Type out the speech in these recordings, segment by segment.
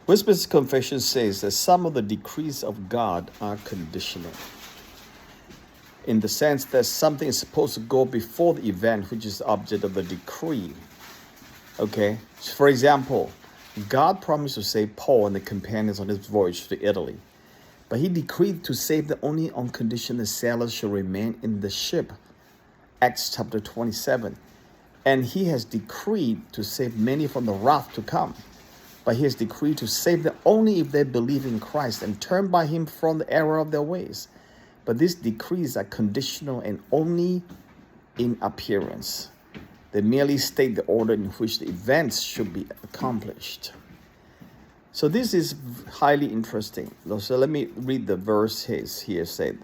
Westminster Confession says that some of the decrees of God are conditional, in the sense that something is supposed to go before the event which is the object of the decree. Okay, for example, God promised to save Paul and the companions on his voyage to Italy, but he decreed to save them only on condition the sailors should remain in the ship. Acts chapter 27. And he has decreed to save many from the wrath to come. But he has decreed to save them only if they believe in Christ and turn by him from the error of their ways. But these decrees are conditional and only in appearance. They merely state the order in which the events should be accomplished. So this is highly interesting. So let me read the verse here said,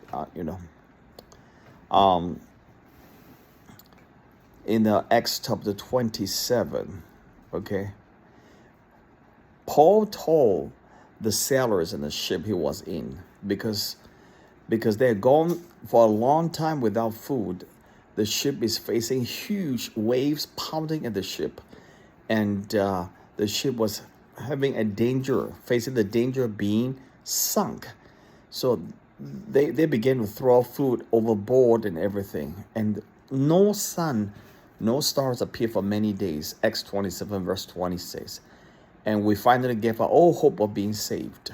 in Acts chapter 27, okay, Paul told the sailors in the ship he was in, because they had gone for a long time without food. The ship is facing huge waves pounding at the ship, and the ship was facing the danger of being sunk. So they began to throw food overboard and everything, and no sun, no stars appeared for many days. Acts 27 verse 20 says. And we finally gave up all hope of being saved.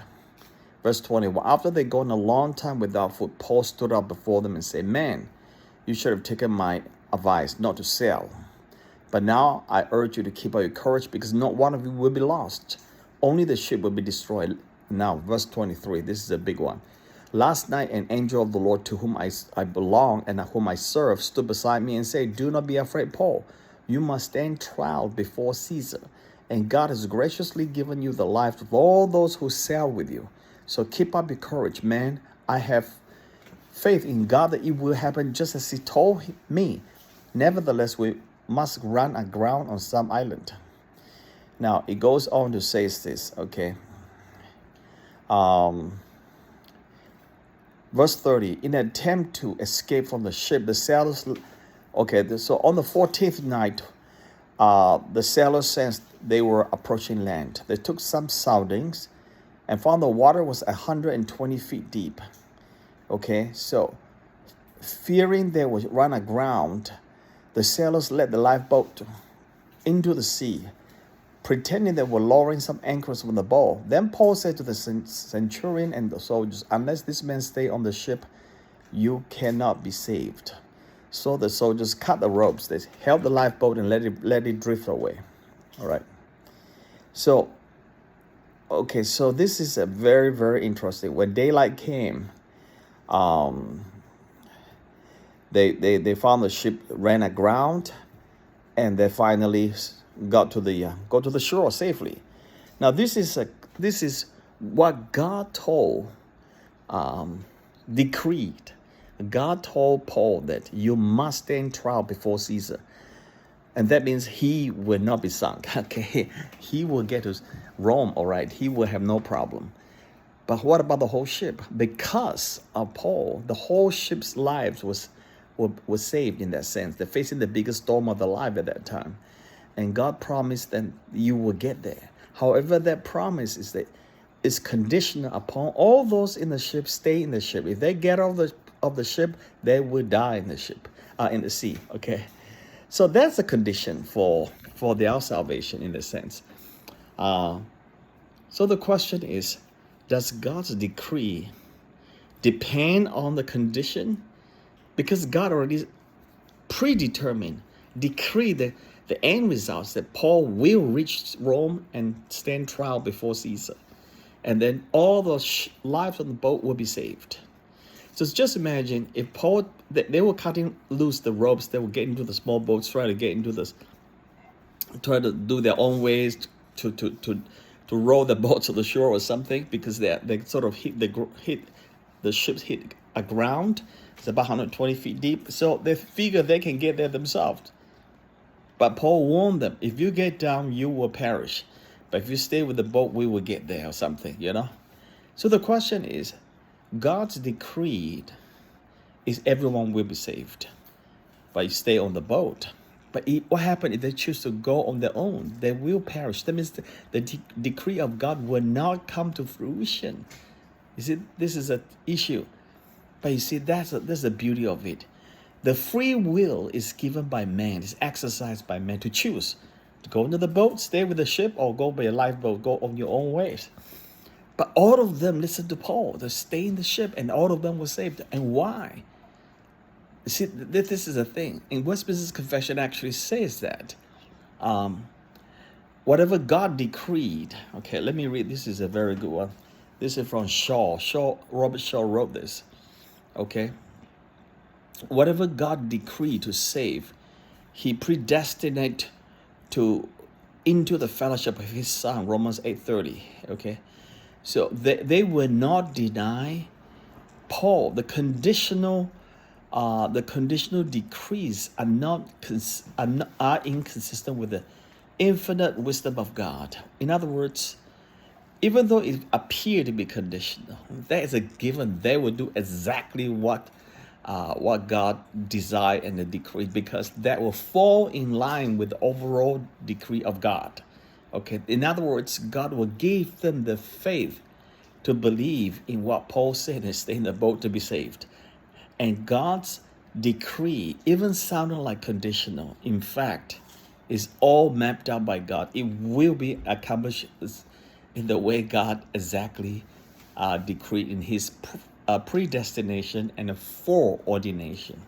Verse 21, after they'd gone a long time without food, Paul stood up before them and said, "Man, you should have taken my advice not to sail. But now I urge you to keep up your courage, because not one of you will be lost. Only the ship will be destroyed." Now, verse 23, this is a big one. "Last night an angel of the Lord, to whom I belong and whom I serve, stood beside me and said, 'Do not be afraid, Paul. You must stand trial before Caesar. And God has graciously given you the life of all those who sail with you. So keep up your courage, man. I have faith in God that it will happen just as he told me. Nevertheless, we must run aground on some island.'" Now, it goes on to say this, okay. Verse 30, in an attempt to escape from the ship, the sailors, so on the 14th night, the sailors sensed they were approaching land. They took some soundings and found the water was 120 feet deep. Okay, so fearing they would run aground, the sailors led the lifeboat into the sea, pretending they were lowering some anchors from the bow. Then Paul said to the centurion and the soldiers, "Unless this man stay on the ship, you cannot be saved." So the soldiers cut the ropes. They held the lifeboat and let it drift away. All right. So this is a very, very interesting. When daylight came, they found the ship ran aground, and they finally got to the shore safely. Now this is what God decreed. God told Paul that you must stand trial before Caesar. And that means he will not be sunk. Okay, he will get to Rome, all right. He will have no problem. But what about the whole ship? Because of Paul, the whole ship's lives was saved in that sense. They're facing the biggest storm of their life at that time. And God promised that you will get there. However, that promise is conditional upon all those in the ship stay in the ship. If they get out of the ship, they will die in the ship, in the sea. Okay, so that's a condition for their salvation in a sense. So the question is, does God's decree depend on the condition? Because God already predetermined, decreed the end results that Paul will reach Rome and stand trial before Caesar. And then all those lives on the boat will be saved. So just imagine if Paul, they were cutting loose the ropes, they were getting into the small boats, try to do their own ways to row the boat to the shore or something, because they sort of the ships hit aground. It's about 120 feet deep. So they figure they can get there themselves. But Paul warned them, if you get down, you will perish. But if you stay with the boat, we will get there or something, So the question is, God's decreed is everyone will be saved. But you stay on the boat. But what happened if they choose to go on their own? They will perish. That means the decree of God will not come to fruition. You see, this is an issue. But you see, that's the beauty of it. The free will is given by man, is exercised by man to choose to go into the boat, stay with the ship, or go by a lifeboat, go on your own ways. But all of them listened to Paul. They stay in the ship, and all of them were saved. And why? You see, this is a thing. In Westminster Confession actually says that whatever God decreed. Okay, let me read. This is a very good one. This is from Shaw. Robert Shaw wrote this. Okay. Whatever God decreed to save, he predestinate into the fellowship of his Son, Romans 8:30. Okay. So they will not deny Paul. The conditional decrees are inconsistent with the infinite wisdom of God. In other words, even though it appeared to be conditional, that is a given. They will do exactly what God desired and the decree, because that will fall in line with the overall decree of God. Okay. In other words, God will give them the faith to believe in what Paul said and stay in the boat to be saved. And God's decree, even sounding like conditional, in fact, is all mapped out by God. It will be accomplished in the way God exactly decreed in his predestination and foreordination.